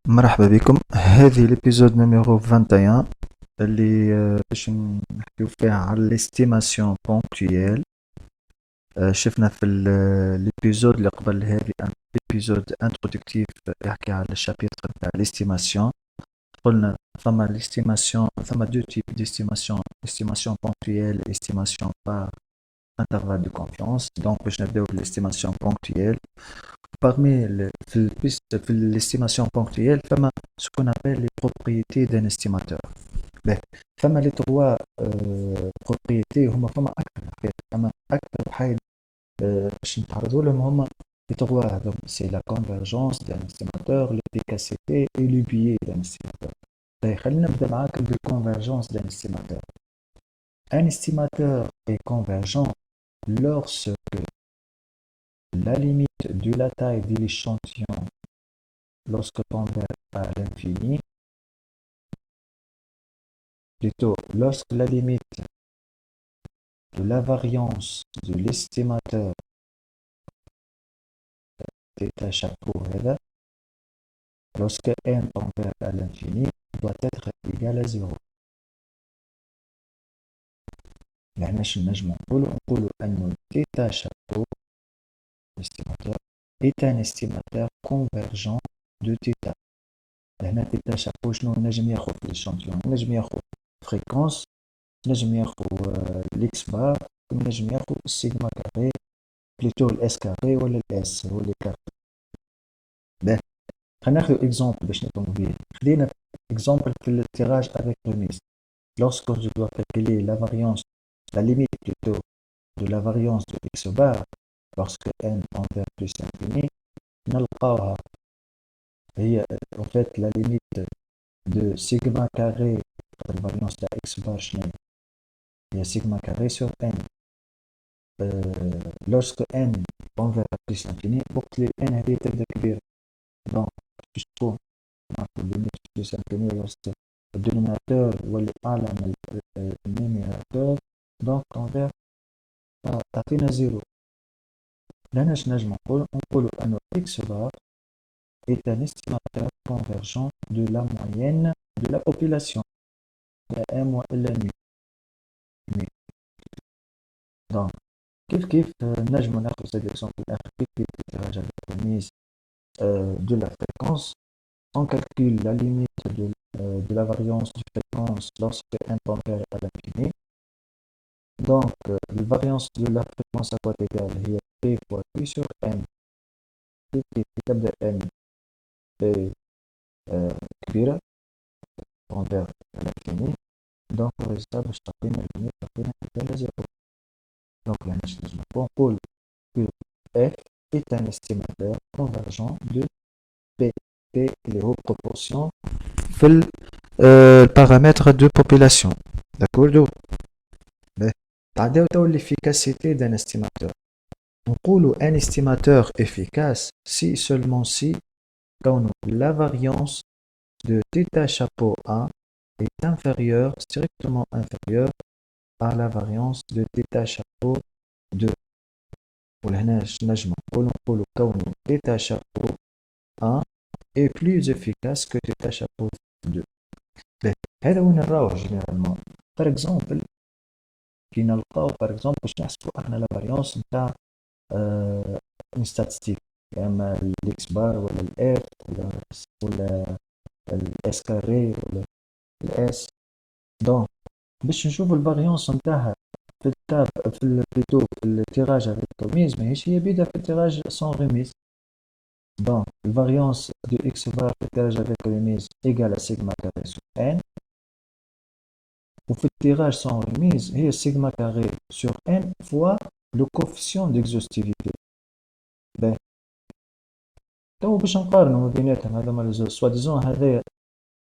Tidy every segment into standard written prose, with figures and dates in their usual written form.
مرحبا بكم. هذه الابيزود نيميرو 21 اللي باش نحكيو فيها على الاستيماسيون بونكتويال. شفنا في الابيزود اللي قبل هذه ان ابيزود انترودكتيف يحكي على الشابيتر تاع الاستيماسيون. قلنا ثم الاستيماسيون، ثم دو تيب ديستيماسيون: استيماسيون بونكتويال، استيماسيون بار انترفال دو كونفيونس. دونك باش نبداو بالاستيماسيون بونكتويال. Parmi l'estimation ponctuelle, فما ce qu'on appelle les propriétés d'un estimateur. باهي، فما les trois propriétés هما فما أكثر حاجات، فما أكثر حاجة باش نتعرضوا لهم هما les trois هذوما. C'est la convergence d'un estimateur, l'efficacité et le biais d'un estimateur. باهي، خلينا نبدا معاك بالconvergence d'un estimateur. Un estimateur est convergent lorsque la limite de la taille de l'échantillon, lorsque converge à l'infini, plutôt lorsque la limite de la variance de l'estimateur θ chapeau هذا, lorsque n converge à l'infini, doit être égal à 0. يعني شنو نجمو نقولو أنو θ chapeau l'estimateur est un estimateur convergent de θ. هنا θ chapeau شنو نجم ياخذ في l'échantillon؟ نجم ياخذ fréquence، نجم ياخذ الاكس بار، نجم ياخذ السيجما كاري، بليتو الاس كاري ولا الاس هو اللي كاري. باهي، خلينا ناخذ اكزومبل باش نفهمو بيه. خدينا اكزومبل في التيراج افيك ريميز. Lorsque je dois calculer la variance, la limite plutôt de la variance de x bar, lorsque n tend vers plus infini, نلقاوها هي en fait la limite de sigma carré la variance de x bar شنو هي sigma carré sur n. lorsque n tend vers plus infini, وقت اللي n هذه تبدا كبيرة، donc باش تكون نعرفو limite plus infini lorsque le dénominateur هو اللي أعلى من النيميراتور، donc تنفيغ تعطينا زيرو. لهنا اش نجم نقولو أنو x bar est un estimateur convergent de la moyenne de la population لا m وإلا nu. donc كيف نجم ناخذ cet exemple آخر كيف التراجع بالتمييز de la fréquence. On calcule la limite de la variance de fréquence lorsque n tend vers à l'infini. Donc, la variance de la fréquence à quoi égale هي p fois q sur n. كيف تبدأ n كبيرة tend vers à l'infini. Donc, le résultat باش تعطينا limite تعطينا égale à 0. Donc, là نجم نقول que f est un estimateur convergent de p. P اللي هو proportion في البارامتر de population. D'accord. تعداو تو l'efficacité d'un estimateur. نقولوا un estimateur efficace si seulement si كونه la variance de θ chapeau A est inférieure, strictement inférieure à la variance de θ chapeau 2. ولهنا نجم نقولوا كونه θ chapeau A est plus efficace que θ chapeau 2. هذا وين نراوه جينيرالمون. par exemple كي نلقاو par exemple باش نحسبوا احنا لا فاريونس نتاع اون ستاتستيك، يا اما الاكس بار ولا الاف ولا الاس كاري ولا الاس. دونك باش نشوفوا الفاريونس نتاعها في التاب في البليتو في التيراج افيك ريميز ماهيش هي بيدا في التيراج سون ريميز. دونك الفاريونس دو اكس بار في التيراج افيك ريميز ايكال سيغما كاري سو ان، وفي التيراج سون ريميز هي سيغما كاري سور ان فوا لو كوفيسيون ديكزوستيفيتي. باهي، تو باش نقارنو ما بيناتهم هذوما لي زوج سوا ديزون هذايا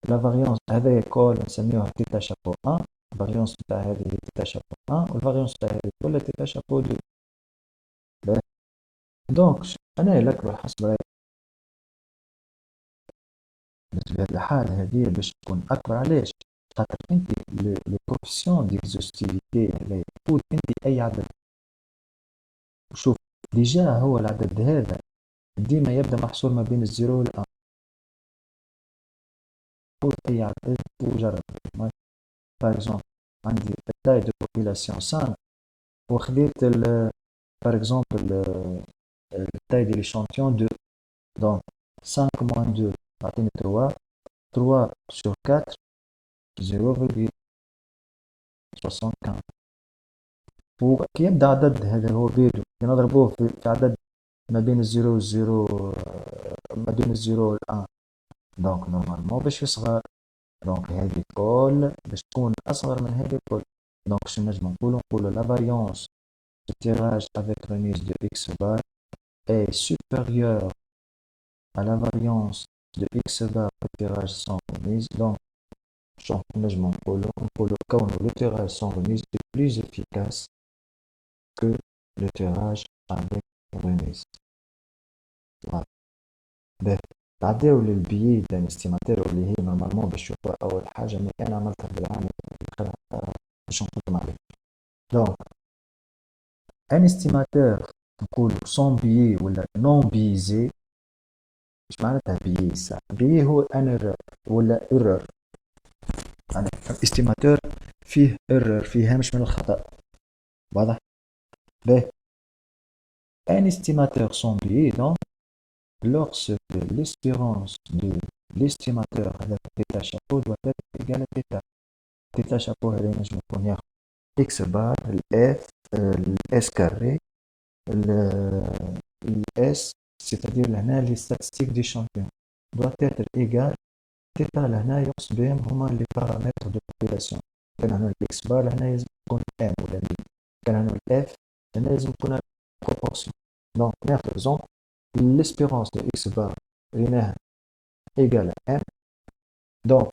لا فاريونس هذايا كول نسميوها تيتا شابو 1، الفاريونس تاع هذه هي تيتا شابو 1 والفاريونس تاع هذه ولا تيتا شابو 2. باهي، دونك انا لك بالحسب رايي بطبيعة الحال هذه باش تكون اكبر. علاش؟ خاطر انت لو كوفيسيون ديكزوستيفيتي هذايا خذ انت اي عدد وشوف ديجا هو العدد هذا ديما يبدا محصور ما بين الزيرو والان. خذ أي عدد وجرب. باغ اكزومبل عندي التاي دو بوبيلاسيون 5 وخديت باغ اكزومبل التاي دي ليشانتيون 2 دونك 5 موان 2 تعطيني 3 3 sur 4 0,75 وكي يبدا عدد هذا هو فيديو نضربوه في عدد ما بين الزيرو والزيرو ما بين الزيرو والان دونك نورمالمون باش يصغر دونك هذه كل باش تكون اصغر من هذه كل دونك شنو نجم نقولو لا فاريونس du tirage avec remise de x bar est supérieure à la variance de x bar au tirage sans remise donc نجم نقولو كون le tirage sans remise est plus efficace que le tirage avec remise. Voilà. باهي تعداو للبيي دان استيماتير واللي هي نورمالمون باش تشوفها أول حاجة مي أنا عملتها بالعام باش نقدم عليه. دونك ان استيماتور نقولو سون بيي ولا نون بيزي. اش معناتها بيي؟ سا بيي هو ان ايرور ولا ايرور يعني استيماتور فيه ايرور فيه هامش من الخطأ واضح؟ باهي un estimateur sans biais donc lorsque l'espérance de l'estimateur avec θ chapeau doit être égale à θ. θ chapeau هذا نجم يكون ياخد x bar f s carré s c'est-à-dire لهنا les statistiques du champion doit être égale θ لهنا يقصد بهم هما les paramètres de population. كان هنا x bar لهنا لازم يكون m ولا m كان هنا f لهنا لازم يكون proportion. Donc, par exemple, l'espérance de x bar est égale à m. Donc,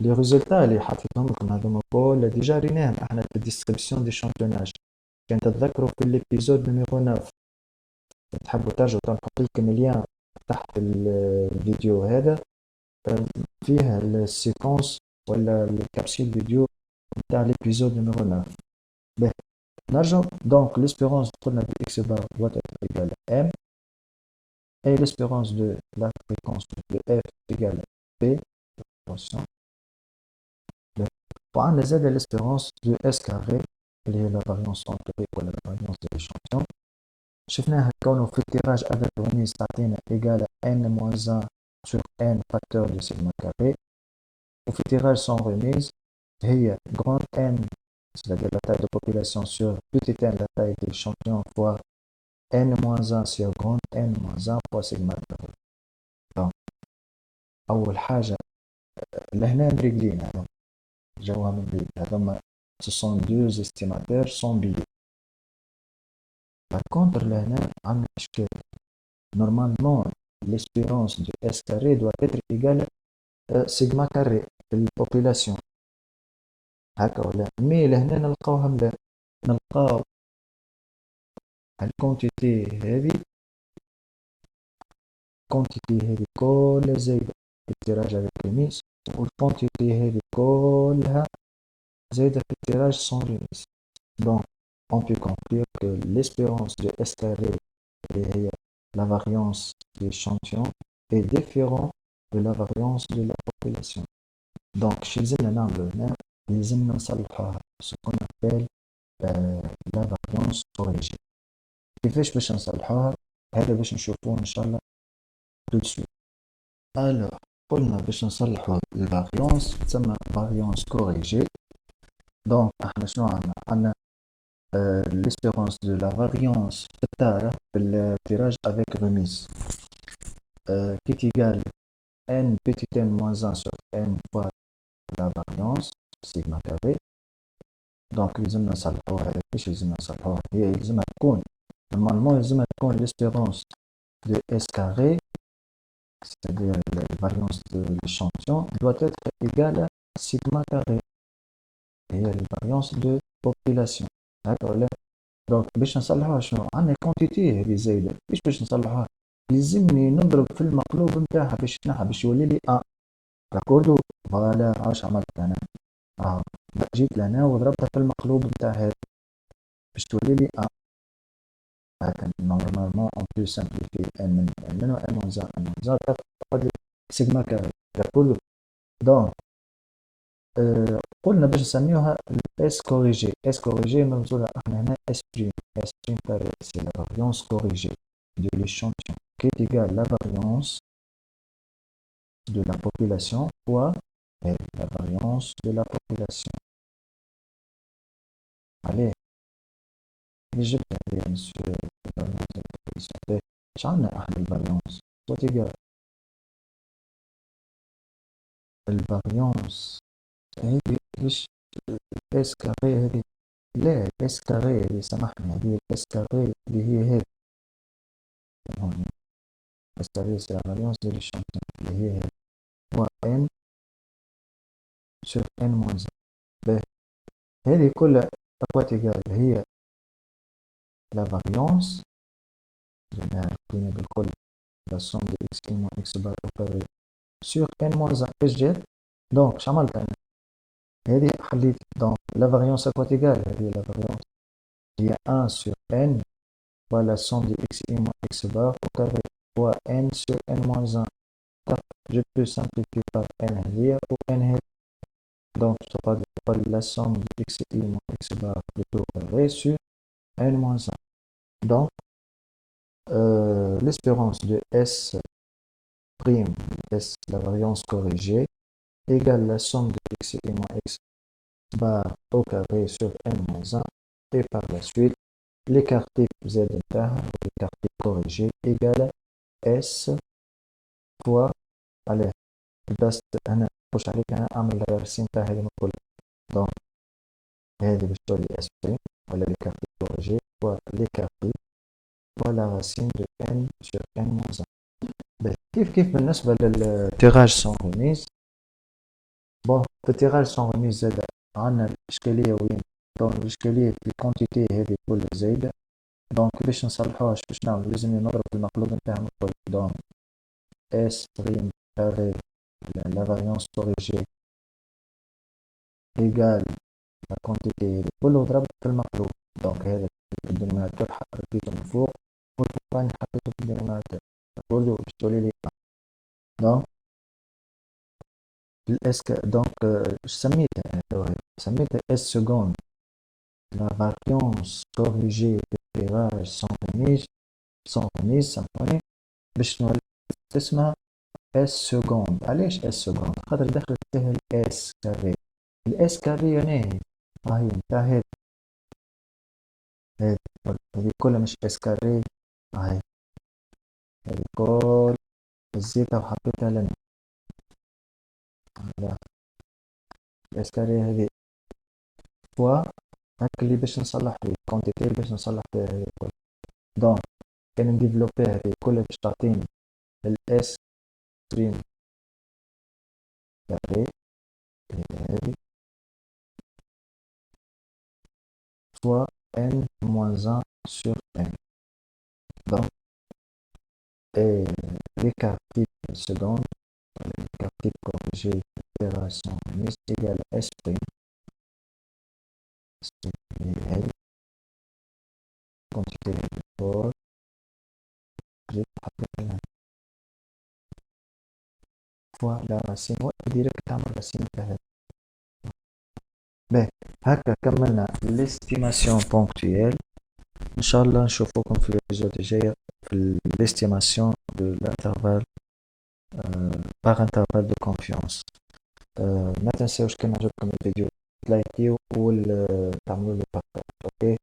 les résultats اللي حطيتهم لكم هذوما كل ديجا ريناهم احنا في الديسكريبسيون دي شامبيوناج. كان تتذكروا في الابيزود نيميرو 9 تحبوا ترجعوا نحط لكم اليان تحت الفيديو هذا فيها السيكونس ولا الكابسول فيديو نتاع الابيزود نيميرو 9. باهي نرجع donc l'espérance قلنا de x bar doit être égale à m et l'espérance de la fréquence de f égale à p. Attention. وعندنا زاد l'espérance de s carré اللي هي la variance centrique ولا la variance de l'échantillon. شفناها كونه في التيراج avec remise تعطينا égale à n-1 sur n facteur de sigma carré وفي التيراج sans remise هي grand n c'est-à-dire la taille de population sur petit n la taille de l'échantillon fois n-1 sur grand n-1 fois sigma carré. donc أول حاجة لهنا مريقلين هذوما جوها من بعيد هذوما ce sont deux estimateurs sans biais. par contre لهنا عندنا إشكال normalement l'espérance de S carré doit être égale à sigma carré البوبولاسيون هكا ولا مي لهنا نلقاوها لا نلقاو الكونتيتي هذه كلها زايدة في التيراج avec remise والكونتيتي هذه كلها زايدة في التيراج sans remise. donc on peut conclure que l'espérance de S carré اللي هي la variance de l'échantillon est différente de la variance de la population. donc شي لازمنا نعملو هنا لازمنا نصلحوها ce qu'on appelle la variance corrigée. كيفاش باش نصلحوها؟ هذا باش نشوفوه ان شاء الله tout de suite. alors قلنا باش نصلحو الفاريونس تسمى variance corrigée. donc احنا شنو عندنا l'espérance de la variance تاعها في الtirage avec remise qui est égal n petit n moins 1 sur n fois la variance sigma carré. donc لازمنا نصلحوها. كيفاش لازمنا نصلحوها؟ هي لازمها تكون normalement لازمها تكون l'espérance de S carré c'est-à-dire la variance de l'échantillon doit être égale à sigma carré هي la variance de population هكا ولا؟ donc باش نصلحوها شنو عندنا كونتيتي هذه زايده باش نصلحوها لازمني نضرب في المقلوب نتاعها باش نحها باش يولي لي ا داكوردو. فوالا عاش عملت انا جيت لهنا وضربتها في المقلوب نتاع هذا باش تولي لي ا هكا نورمالمون اون بو سامبليفي ان من و ان موان ان تاخد لي سيغما كاري داكوردو. دونك قلنا باش نسميوها اس كوريجي. اس كوريجي ممزولة احنا هنا اس بريم. اس بريم كاري سي لا فاريونس كوريجي de l'échantillon qui est égal à la variance de la population fois la variance de la population. Allez, جبنا هذه monsieur la variance de la population. ايش عندنا احنا الفاريونس soit égal الفاريونس هذه ايش اس كاري هذه. لا الاس كاري اللي سامحني هذه الاس كاري اللي هي هذه هون. اس كاري سي لا فاريونس دو ليشانتيون اللي هي هذه و ان سور ان موان زان. هذه كلها اكوات ايكال هي لا فاريونس جبناها قيمة بالكل لا سوم دو اكس اي موان اكس بار او كاري سور ان موان زان. ايش جات؟ دونك اش عملت انا؟ هذه حليت دونك لا فاريونس اكوات ايكال هذه لا فاريونس هي 1 sur n fois la somme de x i moins x bar au carré fois n sur n moins 1. Je peux simplifier par n hier ou n hier. Donc, je parle de la somme de x i moins x bar plutôt carré sur n moins 1. Donc, l'espérance de s prime, s la variance corrigée, égale la somme de x i moins x bar au carré sur n moins 1. Et par la suite, l'écart type z interne, l'écart type corrigé égale s fois allez بس انا مش عليك انا اعمل الرسم بتاع هذه كلها. دونك هذه باش تولي اس بريم ولا l'écart type corrigé l'écart type ولا racine de n sur n moins 1. كيف بالنسبة للتيراج سون ريميز. بون في التيراج سون ريميز زاد عندنا الإشكالية وين؟ دونك الإشكالية في الكونتيتي هذه كلها زايدة. دونك باش نصلحوها باش نعمل لازم نضرب المقلوب نتاعهم الكل. دونك اس بريم كاري la variance corrigée égale la quantité كله ضرب في المقلوب. دونك هذا الدينوميناتور حطيته من فوق والثاني حطيته في الدينوميناتور كله باش تولي لي. دونك الاس دونك سميتها انا سميتها اس سكوند لا فاريونس كوريجي بالتيراج سون ريميز سامحوني باش نولي اسمها اس سكوند. علاش اس سكوند؟ خاطر دخلت فيها الاس كاري. الاس كاري هنا هاي نتاع هذه كلها مش اس كاري. هاي هذه كل زيتها وحطيتها لنا الاس كاري هذه فوا هاك اللي باش نصلح فيه كونتيتي باش نصلح فيها هذه كل. دونك كان نديفلوبي هذه كلها باش تعطيني الاس بريم كاري هذه fois n moins 1 sur n. Donc, et l'écart type seconde, l'écart type corrigé d'opération mise égale à S prime. C'est quantité de pôle, fois la racine direct تعمل racine تاعها. باهي هكا كملنا l'estimation ponctuelle. ان شاء الله نشوفوكم في الفيديو الجاية في l'estimation de l'intervalle par intervalle de confiance. ما تنساوش كان عجبكم الفيديو تلايكيو تعملوا لي بارتاج. اوكي